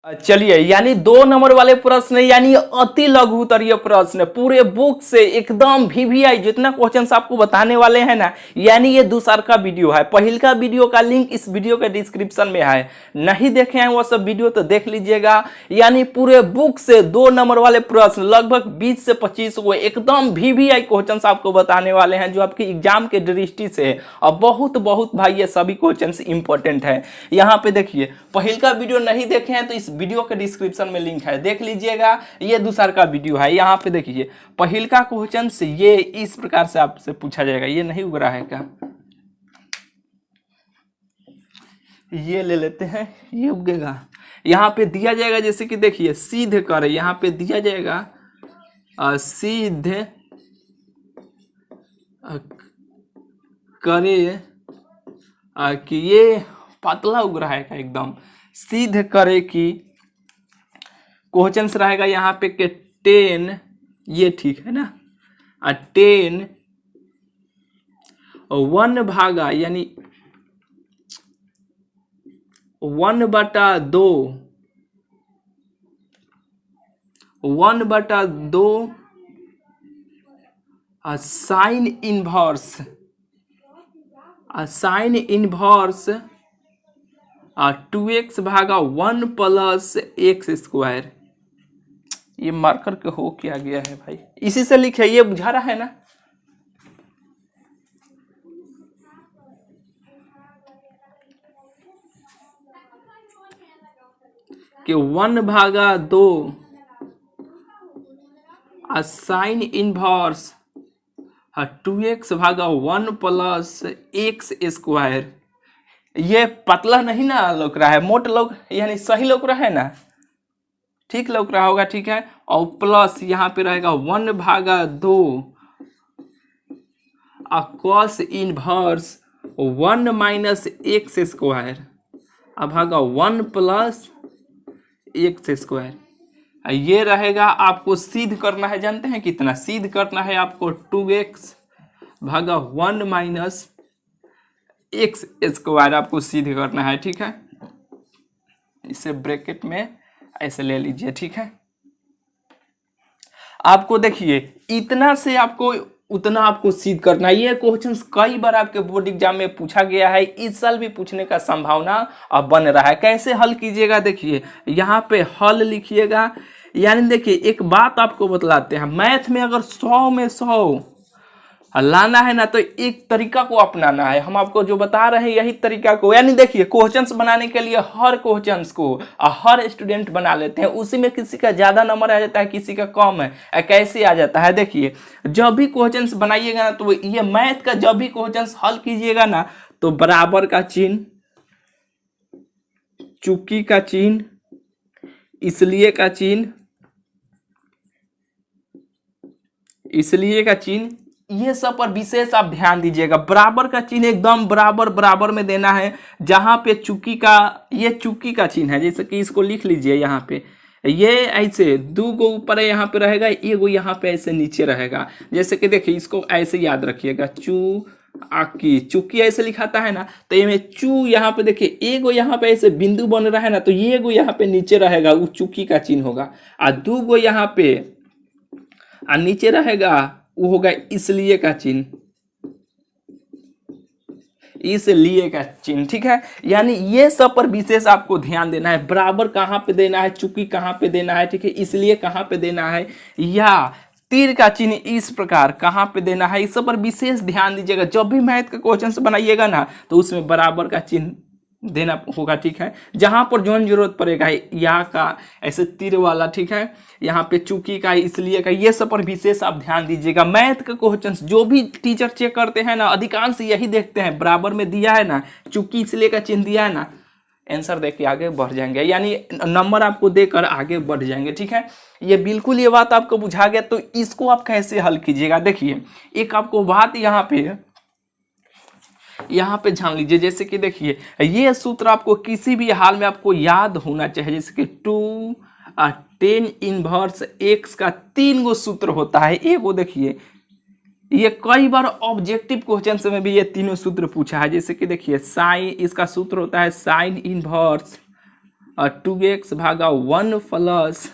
चलिए, यानी 2 नंबर वाले प्रश्न यानी अति लघु उत्तरीय प्रश्न पूरे बुक से एकदम वीवीआई जितना क्वेश्चंस आपको बताने वाले हैं ना, यानी ये दूसरा का वीडियो है। पहल का वीडियो का लिंक इस वीडियो के डिस्क्रिप्शन में है, नहीं देखे हैं वो सब वीडियो तो देख लीजिएगा। यानी पूरे बुक से 2 नंबर वाले प्रश्न लगभग 20 से 25 को एकदम वीवीआई क्वेश्चंस आपको बताने वाले हैं, जो आपके एग्जाम के दृष्टि से और बहुत बहुत भाई ये सभी क्वेश्चंस इंपॉर्टेंट है। यहाँ पे देखिए, पहल का वीडियो नहीं देखे हैं तो इस वीडियो के डिस्क्रिप्शन में लिंक है, देख लीजिएगा। ये दूसरा का वीडियो है। यहाँ पे देखिए, पहल का क्वेश्चन से ये इस प्रकार से आपसे पूछा जाएगा। ये नहीं उग रहा है क्या? ये ले लेते हैं, ये उगेगा। यहाँ पे दिया जाएगा, जैसे कि देखिए सीधे करे, यहाँ पे दिया जाएगा सीधे करे कि ये पतला उग रहा है क्या? एकदम सीधे करे कि क्वेश्चन रहेगा यहाँ पे के 10, ये ठीक है ना, 10 1 भागा यानी 1/2 साइन इनवर्स 2x भागा 1 प्लस x²। ये मार्कर के हो क्या गया है भाई? इसी से लिखे, ये बुझा रहा है ना? कि 1/2 साइन इनवर्स 2x भागा 1 प्लस x²। ये पतला नहीं ना लग रहा है, मोट लोग यानी सही लग रहा है ना, ठीक लग रहा होगा, ठीक है। और प्लस यहाँ पे रहेगा 1/2 कॉस इनवर्स 1 माइनस x² भागा 1 प्लस x²। ये रहेगा, आपको सिद्ध करना है, जानते हैं कितना सिद्ध करना है आपको? 2x भागा 1 माइनस x² आपको सिद्ध करना है, ठीक है। इसे ब्रैकेट में ऐसे ले लीजिए, ठीक है। आपको देखिए इतना से आपको उतना आपको सिद्ध करना है। ये क्वेश्चन कई बार आपके बोर्ड एग्जाम में पूछा गया है, इस साल भी पूछने का संभावना अब बन रहा है। कैसे हल कीजिएगा? देखिए यहाँ पे हल लिखिएगा। यानी देखिए एक बात आपको बतलाते हैं, मैथ में अगर 100 में 100 लाना है ना, तो एक तरीका को अपनाना है। हम आपको जो बता रहे हैं यही तरीका को, यानी देखिए क्वेश्चंस बनाने के लिए हर क्वेश्चंस को हर स्टूडेंट बना लेते हैं, उसी में किसी का ज्यादा नंबर आ जाता है, किसी का कम है। कैसे आ जाता है? देखिए जब भी क्वेश्चंस बनाइएगा ना, तो ये मैथ का जब भी क्वेश्चंस हल कीजिएगा ना, तो बराबर का चिन्ह, चुकी का चिन्ह, इसलिए का चिन्ह, इसलिए का चिन्ह, ये सब पर विशेष आप ध्यान दीजिएगा। बराबर का चिन्ह एकदम बराबर में देना है। जहां पे चुकी का, ये चुकी का चिन्ह है, जैसे कि इसको लिख लीजिए यहाँ पे, ये ऐसे 2 गो ऊपर है, यहाँ पे रहेगा, 1 गो यहाँ पे ऐसे नीचे रहेगा। जैसे कि देखिए इसको ऐसे याद रखिएगा, चुकी ऐसे लिखाता है ना, तो ये में चू यहाँ पे देखिए 1 गो यहाँ पे ऐसे बिंदु बन रहा है ना, तो ये गो यहाँ पे नीचे रहेगा, वो चुकी का चिन्ह होगा। और 2 गो यहाँ पे नीचे रहेगा, वो होगा इसलिए का चिन्ह, इसलिए का चिन्ह, ठीक है। यानी ये सब पर विशेष आपको ध्यान देना है। बराबर कहाँ पे देना है, चुकी कहाँ पे देना है, ठीक है, इसलिए कहाँ पे देना है, या तीर का चिन्ह इस प्रकार कहाँ पे देना है, इस सब पर विशेष ध्यान दीजिएगा। जब भी मैथ का क्वेश्चन बनाइएगा ना, तो उसमें बराबर का चिन्ह देना होगा, ठीक है। जहां पर जो जरूरत पड़ेगा, या का ऐसे तीर वाला, ठीक है, यहाँ पे चुकी का, इसलिए का, ये सब पर विशेष आप ध्यान दीजिएगा। मैथ का क्वेश्चन जो भी टीचर चेक करते हैं ना, अधिकांश यही देखते हैं, बराबर में दिया है ना, चुकी इसलिए का चिन्ह दिया है ना, आंसर देख के आगे बढ़ जाएंगे, यानी नंबर आपको देकर आगे बढ़ जाएंगे, ठीक है। ये बिल्कुल ये बात आपको बुझा गया, तो इसको आप कैसे हल कीजिएगा? देखिए एक आपको बात यहाँ पे जान लीजिए, जैसे कि देखिए ये सूत्र आपको किसी भी हाल में आपको याद होना चाहिए। जैसे कि 2 10 इनवर्स x का 3 गो सूत्र होता है। एगो देखिए ये कई बार ऑब्जेक्टिव क्वेश्चन में भी ये तीनों सूत्र पूछा है। जैसे कि देखिए साइन, इसका सूत्र होता है साइन इनवर्स और 2x भागा 1 प्लस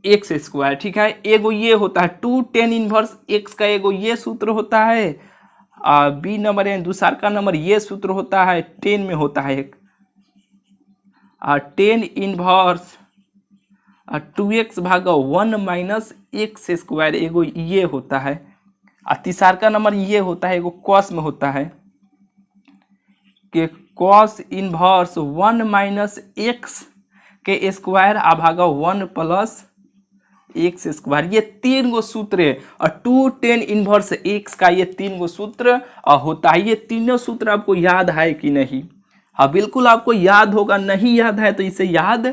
एक्स स्क्वायर, ठीक है। एगो ये होता है 2 tan इनवर्स एक्स का, एगो ये सूत्र होता है, बी नंबर है दूसरा का नंबर, ये सूत्र होता है 10 में होता है एक, और 10 इनवर्स 2x भागा 1 माइनस एक्स स्क्वायर एगो ये होता है, और तीसरा का नंबर ये होता है, एगो कॉस में होता है कि कॉस इनवर्स 1 माइनस एक्स के स्क्वायर आ भागा 1 प्लस एक्स स्क्वायर। ये 3 गो सूत्र है, और 2 tan इनवर्स एक्स का ये 3 गो सूत्र होता है। ये तीनों सूत्र आपको याद है कि नहीं? हाँ बिल्कुल आपको याद होगा। नहीं याद है तो इसे याद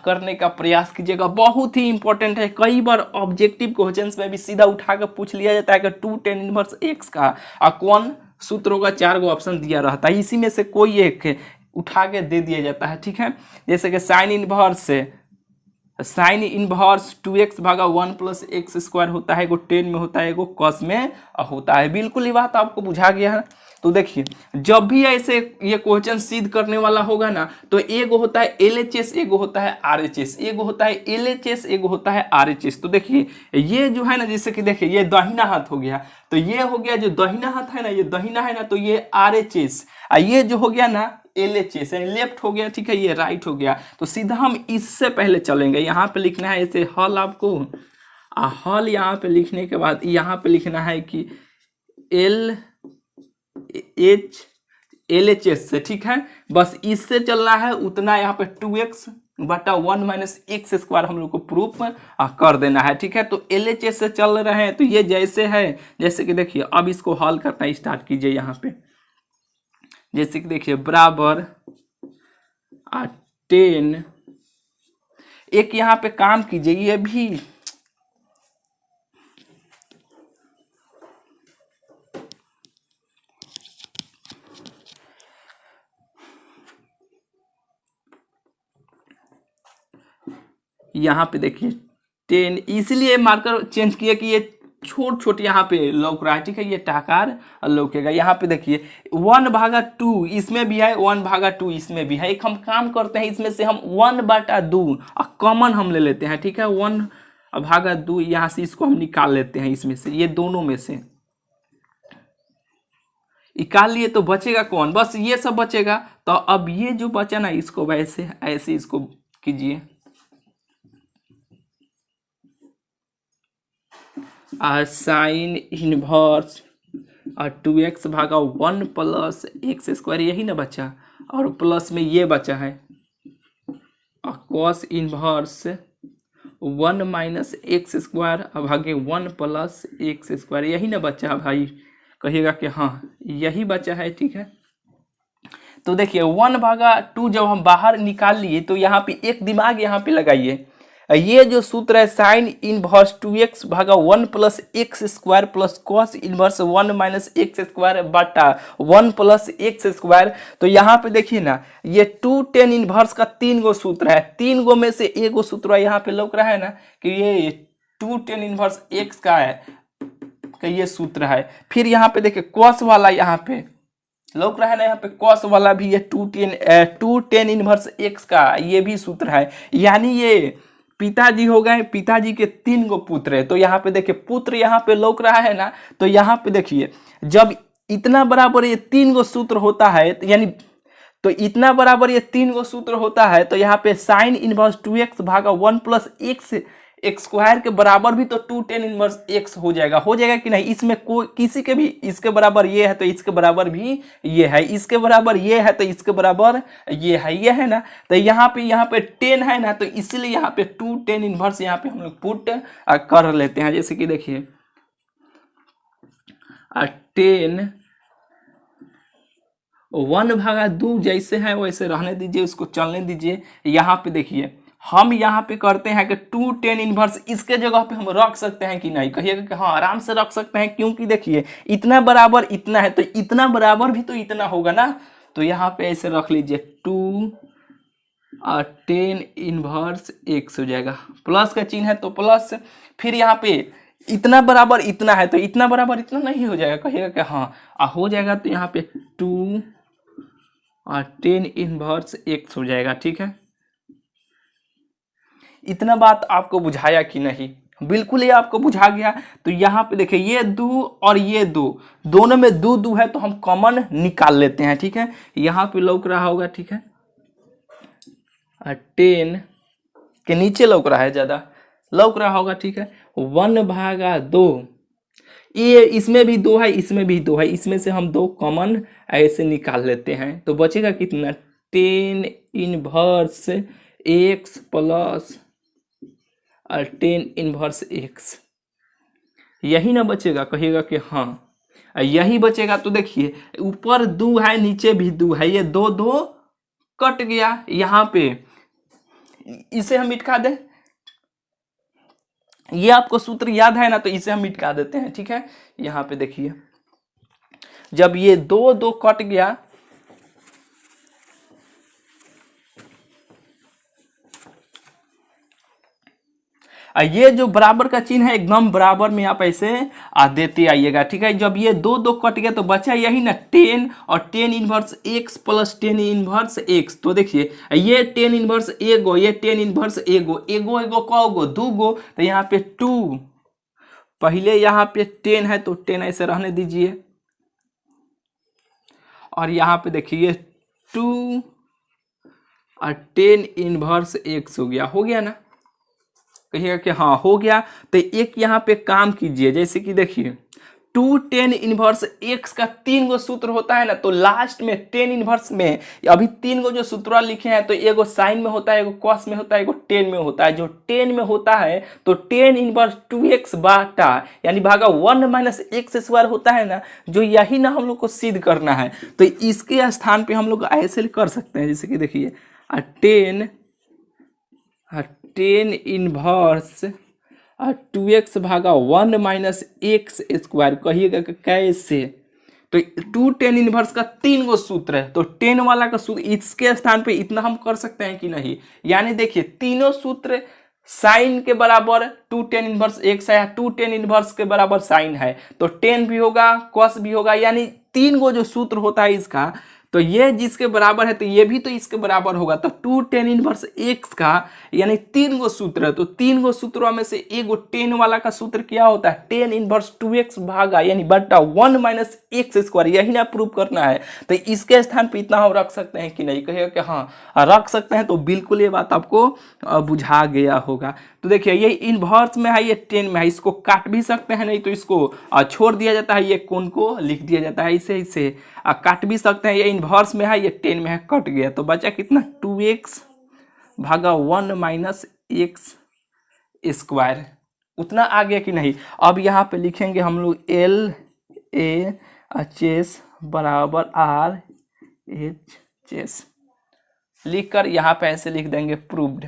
करने का प्रयास कीजिएगा, बहुत ही इंपॉर्टेंट है। कई बार ऑब्जेक्टिव क्वेश्चंस में भी सीधा उठा कर पूछ लिया जाता है कि 2 tan इनवर्स एक्स का कौन सूत्र होगा, 4 गो ऑप्शन दिया रहता है, इसी में से कोई एक उठा के दे दिया जाता है, ठीक है। जैसे कि साइन इनवर्स 2x भागा 1 प्लस एक्स स्क्वायर होता है, एगो 10 में होता है, एगो कॉस में होता है। बिल्कुल ये बात आपको बुझा गया है। तो देखिए जब भी ऐसे ये क्वेश्चन सिद्ध करने वाला होगा ना, तो एगो होता है LHS, एगो होता है RHS, एगो होता है LHS, एगो होता है RHS। तो देखिए ये जो है ना, जैसे कि देखिए ये दाहिना हाथ हो गया, तो ये हो गया जो दाहिना हाथ है ना, ये दाहिना है ना, तो ये RHS, ये जो हो गया ना LHS यानी लेफ्ट हो गया, ठीक है, ये राइट हो गया। तो सीधा हम इससे पहले चलेंगे, यहाँ पे लिखना है ऐसे हल आपको, हल यहाँ पे लिखने के बाद यहाँ पे लिखना है कि LHS से, ठीक है, बस इससे चलना है उतना। यहाँ पे 2x बटा 1 माइनस एक्स स्क्वायर हम लोग को प्रूफ कर देना है, ठीक है। तो LHS से चल रहे हैं, तो ये जैसे है, जैसे कि देखिए अब इसको हल करना स्टार्ट कीजिए। यहाँ पे जैसे कि देखिए बराबर 10, एक यहाँ पे काम कीजिए, ये भी यहाँ पे देखिए 10, इसलिए मार्कर चेंज किया कि ये छोट छोट यहाँ पे लौक रहा है, ठीक है, ये टाकार लौकेगा। यहाँ पे देखिए 1 भागा 2 इसमें भी है, 1 भागा 2 इसमें भी है। एक हम काम करते हैं, इसमें से हम 1 बटा 2 कॉमन हम ले लेते हैं, ठीक है, 1 भागा 2 यहाँ से इसको हम निकाल लेते हैं, इसमें से, ये दोनों में से निकाल लिए, तो बचेगा कौन? बस ये सब बचेगा। तो अब ये जो बचा ना, इसको वैसे ऐसे इसको कीजिए, साइन इनवर्स 2x भागा 1 प्लस एक्स स्क्वायर, यही ना बचा, और प्लस में ये बचा है cos inverse 1 minus x square भागे 1 प्लस एक्स स्क्वायर, यही ना बचा भाई? कहिएगा कि हाँ यही बचा है, ठीक है। तो देखिए 1 भागा 2 जब हम बाहर निकाल लिए, तो यहाँ पे एक दिमाग यहाँ पे लगाइए, ये जो सूत्र है साइन इनवर्स 2x भागा 1 plus x square plus cos inverse 1 minus x square बटा 1 प्लस एक्स स्क्वायर। तो यहाँ पे देखिए ना, ये 2 tan इनवर्स का 3 गो सूत्र है, 3 गो में से एक गो सूत्र यहाँ पे लौक रहा है ना कि ये 2 tan इनवर्स एक्स का है, कि ये सूत्र है। फिर यहाँ पे देखिए कॉस वाला यहाँ पे लौक रहा है ना, यहाँ पे कॉस वाला भी ये 2 tan इनवर्स एक्स का ये भी सूत्र है। यानी ये पिताजी हो गए, पिताजी के 3 गो पुत्र है। तो यहाँ पे देखिए पुत्र यहाँ पे लौक रहा है ना, तो यहाँ पे देखिए जब इतना बराबर ये 3 गो सूत्र होता है, यानी तो इतना बराबर ये 3 गो सूत्र होता है, तो यहाँ पे साइन इनवर्स 2x भागा 1 प्लस एक्स स्क्वायर के बराबर भी तो 2 tan इनवर्स एक्स हो जाएगा कि नहीं? इसमें कोई किसी के भी इसके बराबर ये है तो इसके बराबर भी ये है, इसके बराबर ये है तो इसके बराबर ये है ना। तो यहाँ पे 10 है ना, तो इसलिए यहाँ पे 2 tan इनवर्स यहाँ पे हम लोग पुट कर लेते हैं। जैसे कि देखिए 10 1 भागा 2 जैसे है वैसे रहने दीजिए, उसको चलने दीजिए। यहाँ पे देखिए हम यहाँ पे करते हैं कि 2 tan इनवर्स इसके जगह पे हम रख सकते हैं कि नहीं? कहिएगा कि हाँ आराम से रख सकते हैं, क्योंकि देखिए इतना बराबर इतना है तो इतना बराबर भी तो इतना होगा ना। तो यहाँ पे ऐसे रख लीजिए 2 tan इनवर्स एक्स हो जाएगा, प्लस का चिन्ह है तो प्लस। फिर यहाँ पे इतना बराबर इतना है तो इतना बराबर इतना नहीं हो जाएगा? कहिएगा कि हाँ हो जाएगा। तो यहाँ पे 2 tan इनवर्स एक्स हो जाएगा, ठीक है। इतना बात आपको बुझाया कि नहीं? बिल्कुल ये आपको बुझा गया। तो यहाँ पे देखिए ये दो और ये दो, दोनों में दो दो है तो हम कॉमन निकाल लेते हैं, ठीक है। यहाँ पे लौक रहा होगा, ठीक है, 10 के नीचे लौक रहा है, ज्यादा लौक रहा होगा, ठीक है। 1/2, ये इसमें भी 2 है, इसमें भी 2 है, इसमें से हम 2 कॉमन ऐसे निकाल लेते हैं तो बचेगा कितना, 10 इनवर्स x प्लस और 10 इनवर्स x, यही ना बचेगा? कहिएगा कि हाँ यही बचेगा। तो देखिए ऊपर 2 है, नीचे भी 2 है, ये 2 2 कट गया। यहाँ पे इसे हम मिटा दें, ये आपको सूत्र याद है ना, तो इसे हम मिटा देते हैं, ठीक है। यहाँ पे देखिए जब ये 2 2 कट गया, ये जो बराबर का चिन्ह है एकदम बराबर में आप ऐसे देते आइएगा, ठीक है। जब ये 2 2 कट गया तो बचा यही ना 10 और 10 inverse x plus 10 inverse x। तो देखिए ये 10 इनवर्स एगो, ये 10 इनवर्स एगो, एगो एगो कौगो, 2 गो, तो यहाँ पे 2, पहले यहाँ पे 10 है तो 10 ऐसे रहने दीजिए, और यहाँ पे देखिए 2 और 10 इनवर्स x हो गया ना? कहिएगा कि हाँ हो गया। तो एक यहाँ पे काम कीजिए, जैसे कि देखिए 2 10 इनवर्स x का 3 गो सूत्र होता है ना, तो लास्ट में 10 इनवर्स में अभी 3 गो जो सूत्र लिखे हैं, तो एगो साइन में होता है, एगो कॉस में होता है, एगो 10 में होता है। जो 10 में होता है तो 10 इनवर्स 2x बाटा यानी भागा 1 माइनस x स्क्वायर होता है ना, जो यही ना हम लोग को सिद्ध करना है। तो इसके स्थान पे हम लोग ऐसे कर सकते हैं, जैसे कि देखिए 10 इनवर्स 2x भागा 1 माइनस x स्क्वायर, कहिएगा कि कैसे? तो 2 10 इनवर्स का 3 गो सूत्र है, तो 10 वाला का सूत्र इसके स्थान पे इतना हम कर सकते हैं कि नहीं? यानी देखिए तीनों सूत्र साइन के बराबर 2 10 इनवर्स x है, 2 10 इनवर्स के बराबर साइन है, तो 10 भी होगा, cos भी होगा, यानी 3 गो जो सूत्र होता है इसका, तो ये जिसके बराबर है तो ये भी तो इसके बराबर होगा। तो 2 10 इनवर्स x का यानी 3 गो सूत्र है, तो 3 गो सूत्रों में से एगो 10 वाला का सूत्र क्या होता है, 10 इनवर्स 2x भागा यानी बटा 1 माइनस x स्क्वायर, यही ना प्रूव करना है। तो इसके स्थान पे इतना हम रख सकते हैं कि नहीं? कहिएगा कि हाँ रख सकते हैं। तो बिल्कुल ये बात आपको बुझा गया होगा। तो देखिए ये इनवर्स में है, ये 10 में है, इसको काट भी सकते हैं, नहीं तो इसको छोड़ दिया जाता है, ये कोण को लिख दिया जाता है, इसे काट भी सकते हैं। ये इनवर्स में है, ये 10 में है, कट गया, तो बचा कितना, 2x भागा 1 माइनस x स्क्वायर। उतना आ गया कि नहीं? अब यहाँ पे लिखेंगे हम लोग LHS बराबर RHS, लिख कर यहाँ पे ऐसे लिख देंगे प्रूव्ड।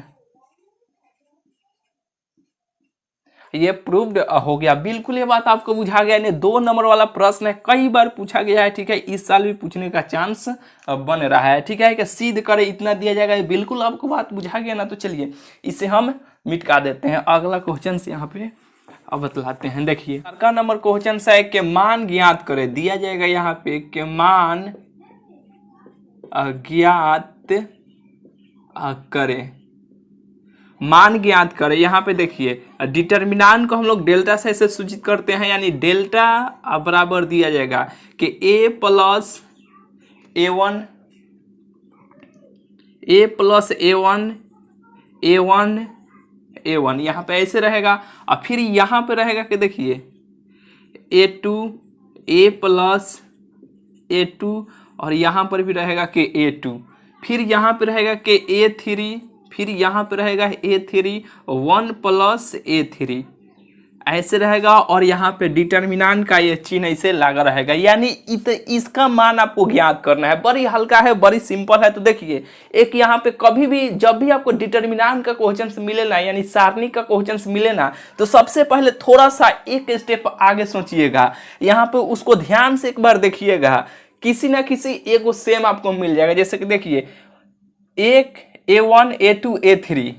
ये प्रूव्ड हो गया। बिल्कुल ये बात आपको बुझा गया। इन्हें 2 नंबर वाला प्रश्न है, कई बार पूछा गया है, ठीक है, इस साल भी पूछने का चांस बन रहा है, ठीक है, कि सिद्ध करे इतना दिया जाएगा। बिल्कुल आपको बात बुझा गया ना? तो चलिए इसे हम मिटा देते हैं। अगला क्वेश्चन से यहाँ पे अब बतलाते हैं। देखिए का नंबर क्वेश्चन है कि मान ज्ञात करे, दिया जाएगा यहाँ पे कि मान ज्ञात करे, मान ज्ञात करें। यहाँ पे देखिए डिटर्मिनांट को हम लोग डेल्टा से ऐसे सूचित करते हैं, यानी डेल्टा बराबर दिया जाएगा कि a प्लस a1 a1 यहाँ पे ऐसे रहेगा। और फिर यहाँ पे रहेगा कि देखिए a प्लस a2 और यहाँ पर भी रहेगा कि a2, फिर यहाँ पे रहेगा कि a3, फिर यहाँ पे रहेगा a3 1 प्लस a3 ऐसे रहेगा। और यहाँ पे डिटर्मिनेंट का ये चिन्ह ऐसे लगा रहेगा, यानी इसका मान आपको ज्ञात करना है। बड़ी हल्का है, बड़ी सिंपल है। तो देखिए एक यहाँ पे कभी भी जब भी आपको डिटर्मिनेंट का क्वेश्चन मिले ना, यानी सारणी का क्वेश्चन मिले ना, तो सबसे पहले थोड़ा सा एक स्टेप आगे सोचिएगा, यहाँ पे उसको ध्यान से एक बार देखिएगा, किसी ना किसी एगो सेम आपको मिल जाएगा। जैसे कि देखिए एक a1 a2 a3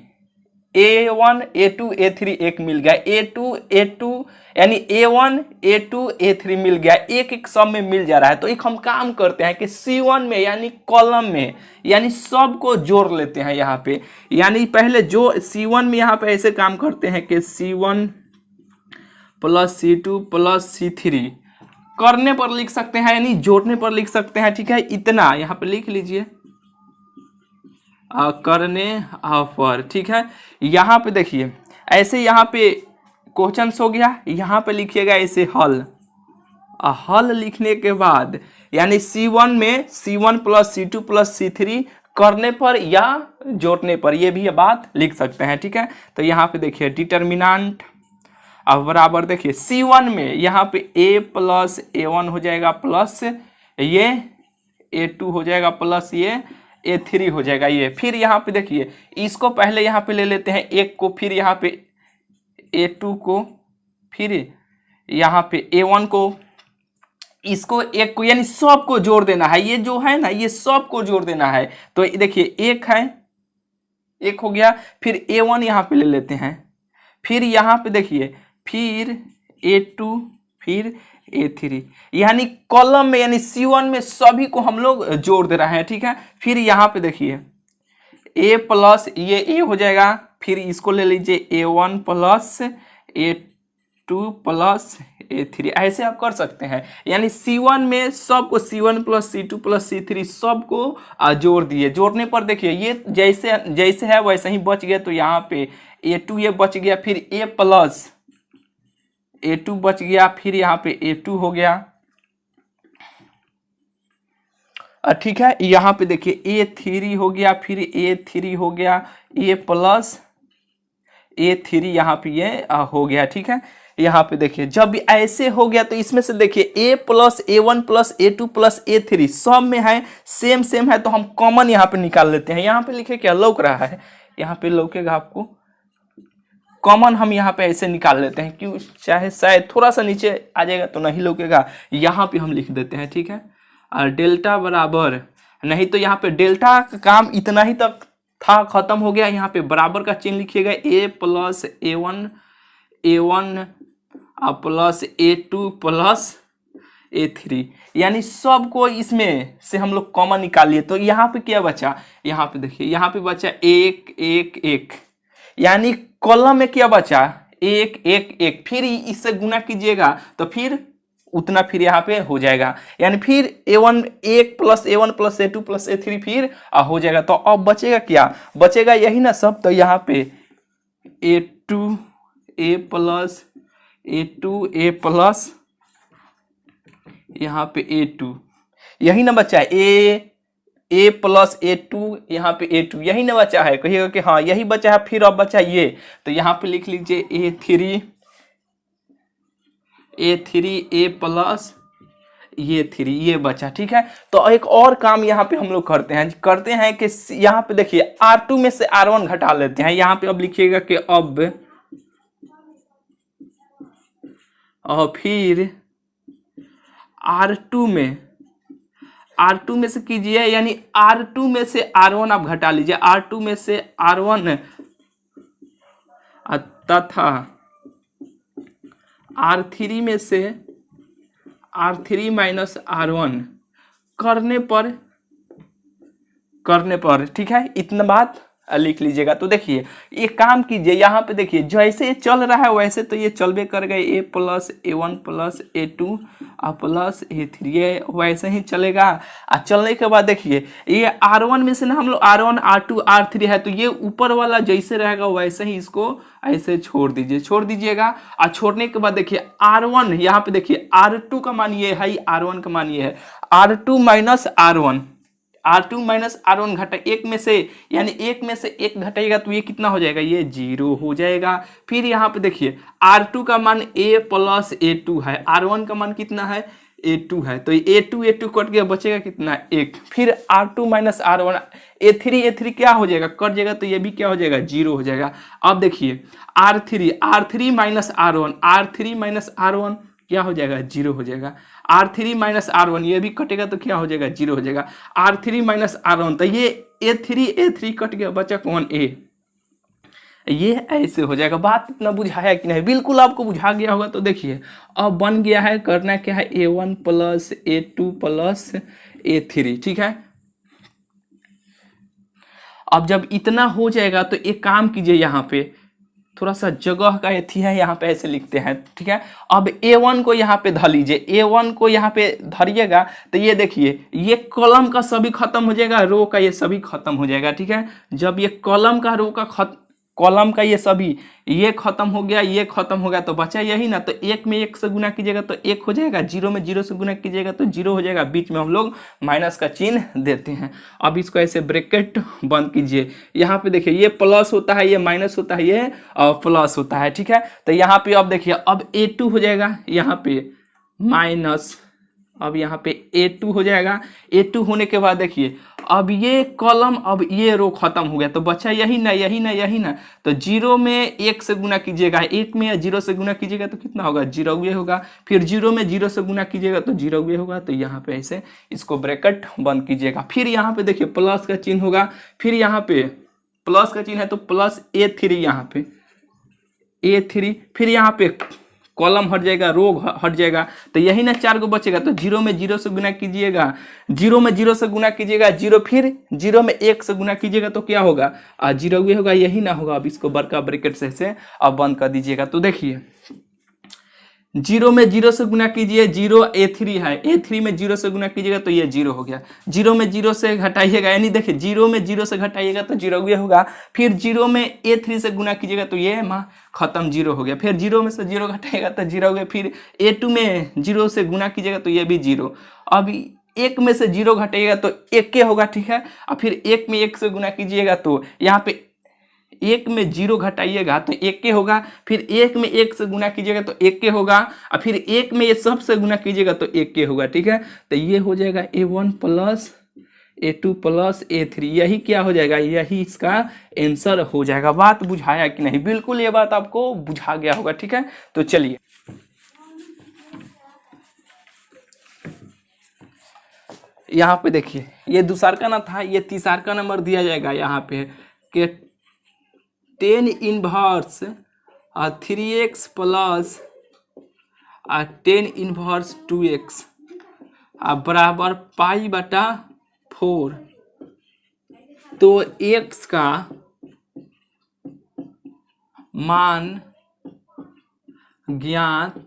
A1 A2 A3 एक मिल गया, A2 A2 यानी A1 A2 A3 मिल गया, एक एक सब में मिल जा रहा है। तो एक हम काम करते हैं कि C1 में यानी कॉलम में यानी सब को जोड़ लेते हैं यहाँ पे। यानी पहले जो C1 में यहाँ पे ऐसे काम करते हैं कि C1 plus C2 plus C3 करने पर लिख सकते हैं, यानी जोड़ने पर लिख सकते हैं। ठीक है, इतना यहाँ पे लिख लीजिए करने पर। ठीक है, यहाँ पे देखिए ऐसे यहाँ पे क्वेश्चन हो गया, यहाँ पे लिखिएगा ऐसे हल। हल लिखने के बाद यानी C1 में C1 plus C2 plus C3 करने पर या जोड़ने पर, ये भी ये बात लिख सकते हैं। ठीक है, तो यहाँ पे देखिए डिटर्मिनेंट अब बराबर देखिए C1 में यहाँ पे A प्लस A1 हो जाएगा प्लस ये A2 हो जाएगा प्लस ये A3 हो जाएगा ये। फिर यहाँ पे देखिए इसको पहले यहाँ पे ले लेते हैं एक को, फिर यहाँ पे A2 को, फिर यहाँ पे A1 को, इसको एक को, यानी सब को जोड़ देना है। ये जो है ना ये सब को जोड़ देना है। तो देखिए एक है, एक हो गया, फिर A1 यहाँ पे ले लेते हैं, फिर यहाँ पे देखिए फिर A2 फिर A3, यानी कॉलम में यानी C1 में सभी को हम लोग जोड़ दे रहे हैं। ठीक है, फिर यहाँ पे देखिए A प्लस ये A हो जाएगा, फिर इसको ले लीजिए A1 plus A2 plus A3, ऐसे आप कर सकते हैं। यानी C1 में सबको C1 plus C2 plus C3 सबको जोड़ दिए। जोड़ने पर देखिए ये जैसे जैसे है वैसे ही बच गया, तो यहाँ पे A2 ये बच गया, फिर A प्लस A2 बच गया, फिर यहाँ पे A2 हो गया। ठीक है, यहाँ पे देखिए A3 हो गया, फिर A3 हो गया, A प्लस A3 यहाँ पे ये हो गया। ठीक है, यहाँ पे देखिए जब ऐसे हो गया तो इसमें से देखिए A plus A1 plus A2 plus A3 सब में है सेम सेम है, तो हम कॉमन यहाँ पे निकाल लेते हैं। यहाँ पे लिखे क्या लौक रहा है, यहाँ पे लौकेगा आपको, कॉमन हम यहाँ पे ऐसे निकाल लेते हैं। क्यों, चाहे शायद थोड़ा सा नीचे आ जाएगा तो नहीं लौकेगा, यहाँ पे हम लिख देते हैं। ठीक है, और डेल्टा बराबर, नहीं तो यहाँ पे डेल्टा का काम इतना ही तक था, खत्म हो गया। यहाँ पे बराबर का चिन्ह लिखिएगा, A plus A1 plus A2 plus A3, यानी सबको इसमें से हम लोग कॉमन निकालिए। तो यहाँ पे क्या बचा, यहाँ पे देखिए यहाँ पे बचा 1 1 1, यानी कॉलम में क्या बचा 1 1 1, फिर इससे गुना कीजिएगा तो फिर उतना फिर यहाँ पे हो जाएगा। यानी फिर A1 1 plus A1 plus A2 plus A3 फिर हो जाएगा। तो अब बचेगा क्या, बचेगा यही ना सब। तो यहाँ पे A2 A plus A2 A plus यहाँ पे A2, यही ना बचा है A प्लस A2, यहाँ पे A2 यही ना बचा है, कहिएगा कि हाँ यही बचा है। फिर अब बचा ये, तो यहाँ पे लिख लीजिए A3 A प्लस ये 3 ये बचा। ठीक है, तो एक और काम यहाँ पे हम लोग करते हैं कि यहाँ पे देखिए R2 में से R1 घटा लेते हैं। यहाँ पे अब लिखिएगा कि अब और फिर R2 में से कीजिए, यानी R2 में से R1 आप घटा लीजिए, R2 में से R1 तथा R3 में से R3 माइनस R1 करने पर। ठीक है, इतना बात लिख लीजिएगा। तो देखिए ये काम कीजिए, यहाँ पे देखिए जैसे चल रहा है वैसे तो ये चलबे कर गए, A plus A1 plus A2 plus A3 ये वैसे ही चलेगा। चलने के बाद देखिए ये R1 में से ना हम लोग R1 R2 R3 है, तो ये ऊपर वाला जैसे रहेगा वैसे ही इसको ऐसे छोड़ दीजिएगा। और छोड़ने के बाद देखिए R1 यहाँ पे देखिए R2 का मान ये है, R1 का मान ये है, R2 माइनस R1 घटा एक में से, यानी एक में से एक घटाएगा तो ये कितना हो जाएगा, ये 0 हो जाएगा। फिर यहाँ पे देखिए R2 का मान A प्लस A2 है, R1 का मान कितना है A2 है, तो A2 कट गया, बचेगा कितना 1। फिर R2 माइनस R1 A3 क्या हो जाएगा, कट जाएगा, तो ये भी क्या हो जाएगा 0 हो जाएगा। अब देखिए R3 माइनस R1 क्या हो जाएगा 0 हो जाएगा। R3 माइनस R1 ये भी कटेगा तो क्या हो जाएगा 0 हो जाएगा। R3 माइनस R1, तो ये A3 कट गया, बचा कौन A, ये ऐसे हो जाएगा। बात इतना बुझाया कि नहीं? बिल्कुल आपको बुझा गया होगा। तो देखिए अब बन गया है, करना क्या है, A1 plus A2 plus A3, ठीक है। अब जब इतना हो जाएगा तो एक काम कीजिए, यहाँ पे थोड़ा सा जगह का एथी है, यहाँ पे ऐसे लिखते हैं, ठीक है। अब A1 को यहाँ पे धर लीजिए, A1 को यहाँ पे धरिएगा तो ये देखिए ये कॉलम का सभी खत्म हो जाएगा, रो का ये सभी खत्म हो जाएगा, ठीक है। जब ये कॉलम का रो का कॉलम का ये सभी ये खत्म हो गया, ये खत्म हो गया, तो बचा यही ना। तो एक में एक से गुना कीजिएगा तो एक हो जाएगा, जीरो में जीरो से गुना कीजिएगा तो जीरो हो जाएगा, बीच में हम लोग माइनस का चिन्ह देते हैं। अब इसको ऐसे ब्रैकेट बंद कीजिए। यहाँ पे देखिए ये प्लस होता है, ये माइनस होता है, ये प्लस होता है, ठीक है। तो यहाँ पे अब देखिए अब A2 हो जाएगा, यहाँ पे माइनस, अब यहाँ पे A2 हो जाएगा। A2 होने के बाद देखिए अब ये कॉलम, अब ये रो खत्म हो गया, तो बचा यही ना, यही ना, यही ना। तो जीरो में एक से गुना कीजिएगा, एक में जीरो से गुना कीजिएगा तो कितना होगा, जीरो ये होगा। फिर जीरो में जीरो से गुना कीजिएगा तो जीरो ये होगा। तो यहाँ पे ऐसे इसको ब्रैकेट बंद कीजिएगा। फिर यहाँ पे देखिए प्लस का चिन्ह होगा, फिर यहाँ पे प्लस का चिन्ह है तो प्लस A3, यहाँ पे A3, फिर यहाँ पे कॉलम हट जाएगा, रो हट जाएगा, तो यही ना 4 को बचेगा। तो जीरो में जीरो से गुना कीजिएगा, जीरो में जीरो से गुना कीजिएगा जीरो, फिर जीरो में 1 से गुना कीजिएगा तो क्या होगा, जीरो ये होगा, यही ना होगा। अब इसको बड़का ब्रैकेट से अब बंद कर दीजिएगा। तो देखिए जीरो में जीरो से गुना कीजिए, जीरो A3 है, A3 में जीरो से गुना कीजिएगा तो ये जीरो हो गया। जीरो में जीरो से घटाइएगा, यानी देखिए जीरो में जीरो से घटाइएगा तो जीरो ये होगा। फिर जीरो में A3 से गुना कीजिएगा तो ये खत्म, जीरो हो गया। फिर जीरो में से जीरो घटाइएगा तो जीरो हो गया। फिर A2 में जीरो से गुना कीजिएगा तो ये भी जीरो। अब एक में से जीरो घटाइएगा तो एक के होगा, ठीक है। और फिर एक में एक से गुना कीजिएगा तो यहाँ पे एक में जीरो घटाइएगा तो एक के होगा। फिर एक में एक से गुना कीजिएगा तो एक के होगा, और फिर एक में ये सब से गुना कीजिएगा तो एक के होगा, ठीक है। तो ये हो जाएगा A1 plus A2 plus A3, यही क्या हो जाएगा, यही इसका आंसर हो जाएगा। बात बुझाया कि नहीं? बिल्कुल ये बात आपको बुझा गया होगा, ठीक है। तो चलिए यहाँ पे देखिए ये दूसरा ना था, ये तीसरा का नंबर दिया जाएगा यहाँ पे कि 10 inverse 3x plus 10 inverse 2x बराबर पाई बटा 4। तो x का मान ज्ञात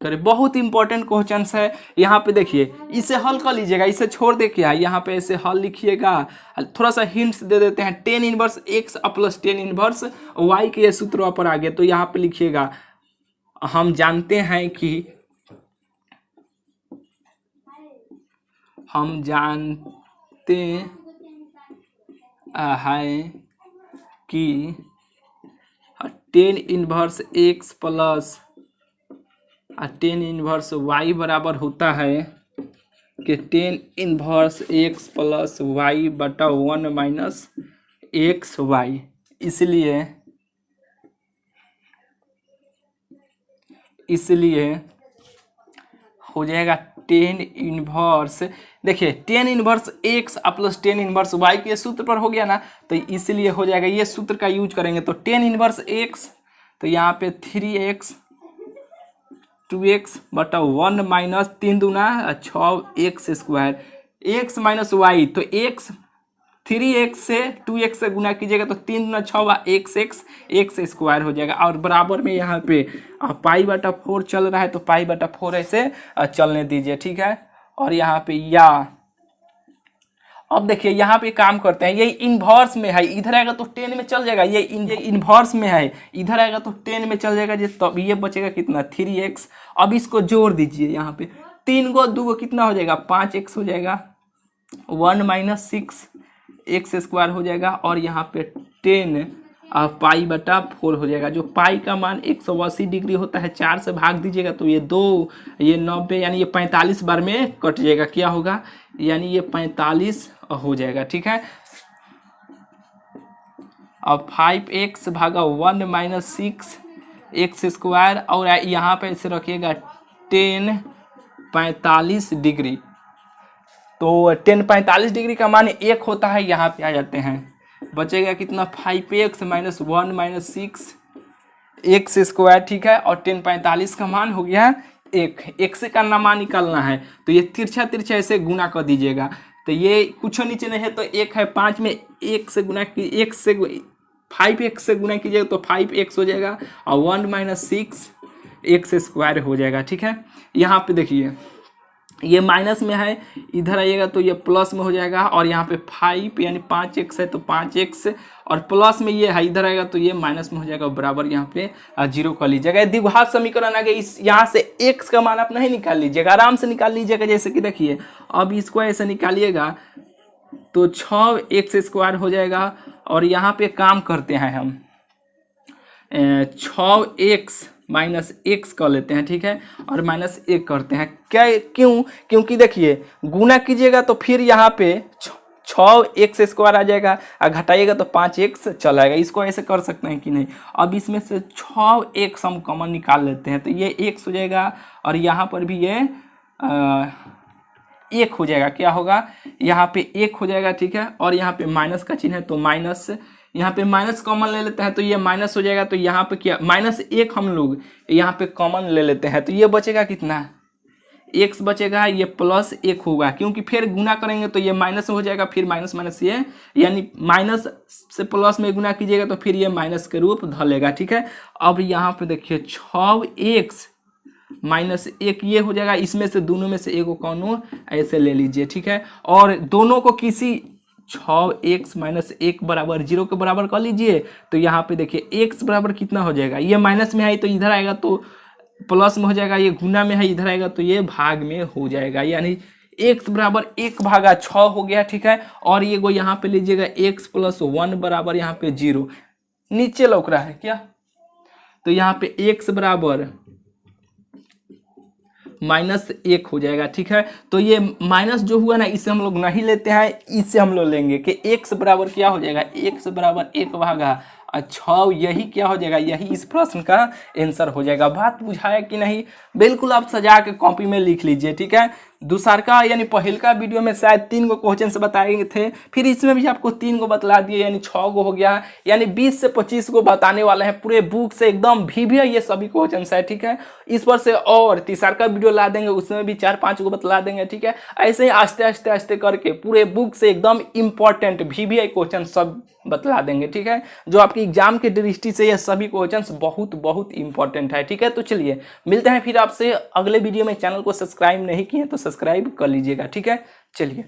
करें। बहुत इंपॉर्टेंट क्वेश्चन है। यहाँ पे देखिए इसे हल कर लीजिएगा, इसे छोड़ दे क्या यहाँ पे ऐसे हल लिखिएगा। थोड़ा सा हिंट्स दे देते हैं, 10 inverse x plus 10 inverse y के ये सूत्र पर आ गया। तो यहाँ पे लिखिएगा हम जानते हैं कि 10 inverse x plus 10 inverse y बराबर होता है कि 10 इनवर्स x प्लस y बटा 1 माइनस एक्स वाई। इसलिए हो जाएगा 10 इनवर्स, देखिए 10 inverse x plus 10 inverse y के सूत्र पर हो गया ना, तो इसलिए हो जाएगा ये सूत्र का यूज करेंगे। तो 10 इनवर्स x, तो यहाँ पे 3x 2x बटा 1 माइनस 3 दूना 6x square, x minus y. तो x 3x से 2x से गुना कीजिएगा तो 3 दूना 6 x स्क्वायर हो जाएगा। और बराबर में यहाँ पे पाई बटा 4 चल रहा है, तो पाई बटा 4 ऐसे चलने दीजिए, ठीक है। और यहाँ पे या अब देखिए यहाँ पे काम करते हैं, ये इन्वर्स में है, इधर आएगा तो 10 में चल जाएगा, ये इन्वर्स में है, इधर आएगा तो 10 में चल जाएगा। तो ये बचेगा कितना 3x। अब इसको जोड़ दीजिए, यहाँ पे 3 को 2 को कितना हो जाएगा 5x हो जाएगा, 1 माइनस 6x स्क्वायर हो जाएगा। और यहाँ पे 10 पाई बटा 4 हो जाएगा। जो पाई का मान 180 डिग्री होता है, 4 से भाग दीजिएगा तो ये 2 ये 90 यानी ये 45 बार में कट जाएगा, क्या होगा यानी ये 45 हो जाएगा, ठीक है। अब 5x भागा 1 माइनस 6x स्क्वायर, और यहाँ पे ऐसे रखिएगा 10 45 डिग्री। तो 10 45 डिग्री का मान 1 होता है, यहाँ पे आ जाते हैं बचेगा कितना 5x minus 1 minus 6 x square, ठीक है। और 1045 का मान हो गया एक, एक से का मान निकालना है तो ये तिरछा तिरछा ऐसे गुना कर दीजिएगा। तो ये कुछ नीचे नहीं है तो एक है 5 में एक से गुना की, एक से 5x से गुना कीजिएगा तो 5x हो जाएगा और 1 माइनस 6 एक्स स्क्वायर हो जाएगा, ठीक है। यहाँ पे देखिए ये माइनस में है, इधर आइएगा तो ये प्लस में हो जाएगा और यहाँ पे 5 यानी 5x है तो 5x और प्लस में ये है, इधर आएगा तो ये माइनस में हो जाएगा बराबर यहाँ पे 0 कर लीजिएगा। द्विघात समीकरण आ गया, इस यहाँ से x का मान आप नहीं निकाल लीजिएगा, आराम से निकाल लीजिएगा। जैसे कि देखिए अब इसको ऐसे निकालिएगा तो 6x स्क्वायर हो जाएगा और यहाँ पे काम करते हैं हम 6x माइनस एक्स कर लेते हैं, ठीक है, और माइनस 1 करते हैं। क्या क्यों? क्योंकि देखिए गुना कीजिएगा तो फिर यहाँ पे 6x स्क्वायर आ जाएगा और घटाइएगा तो 5x चला आएगा। इसको ऐसे कर सकते हैं कि नहीं। अब इसमें से 6x हम कॉमन निकाल लेते हैं तो ये x हो जाएगा और यहाँ पर भी ये 1 हो जाएगा। क्या होगा? यहाँ पे 1 हो जाएगा, ठीक है, और यहाँ पे माइनस का चिन्ह है तो माइनस, यहाँ पे माइनस कॉमन ले लेते हैं तो ये माइनस हो जाएगा। तो यहाँ पे क्या -1 हम लोग यहाँ पे कॉमन ले लेते हैं तो ये बचेगा कितना, x बचेगा, ये +1 होगा क्योंकि फिर गुना करेंगे तो ये माइनस हो जाएगा, फिर माइनस माइनस ये यानी माइनस से प्लस में गुना कीजिएगा तो फिर ये माइनस के रूप धलेगा, ठीक है। अब यहाँ पे देखिए 6x माइनस 1 ये हो जाएगा, इसमें से दोनों में से एक को कौनो ऐसे ले लीजिए, ठीक है, और दोनों को किसी 6x माइनस 1 बराबर 0 के बराबर कर लीजिए। तो यहाँ पे देखिए x बराबर कितना हो जाएगा, ये माइनस में है तो इधर आएगा तो प्लस में हो जाएगा, ये गुना में है इधर आएगा तो ये भाग में हो जाएगा, यानी x बराबर 1/6 हो गया, ठीक है। और ये को यहाँ पे लीजिएगा x + 1 बराबर यहाँ पे 0 नीचे लौक रहा है क्या, तो यहाँ पे x बराबर -1 हो जाएगा, ठीक है। तो ये माइनस जो हुआ ना इसे हम लोग नहीं लेते हैं, इससे हम लोग लेंगे कि x बराबर क्या हो जाएगा, x बराबर 1/6। यही क्या हो जाएगा, यही इस प्रश्न का आंसर हो जाएगा। बात बुझाया कि नहीं? बिल्कुल आप सजा के कॉपी में लिख लीजिए, ठीक है। दूसरका यानी पहिलका वीडियो में शायद 3 गो क्वेश्चन से बताए थे, फिर इसमें भी आपको 3 गो बतला दिए यानी 6 गो हो गया, यानी 20 से 25 गो बताने वाले हैं पूरे बुक से एकदम भी ये सभी क्वेश्चन है, ठीक है। इस पर से और तीसरा वीडियो ला देंगे, उसमें भी 4-5 गो बतला देंगे, ठीक है। ऐसे ही आस्ते आस्ते आस्ते करके पूरे बुक से एकदम इंपॉर्टेंट भी क्वेश्चन सब बतला देंगे, ठीक है। जो आपकी एग्जाम के दृष्टि से ये सभी क्वेश्चंस बहुत बहुत इंपॉर्टेंट है, ठीक है। तो चलिए मिलते हैं फिर आपसे अगले वीडियो में। चैनल को सब्सक्राइब नहीं किए तो सब्सक्राइब कर लीजिएगा, ठीक है। चलिए।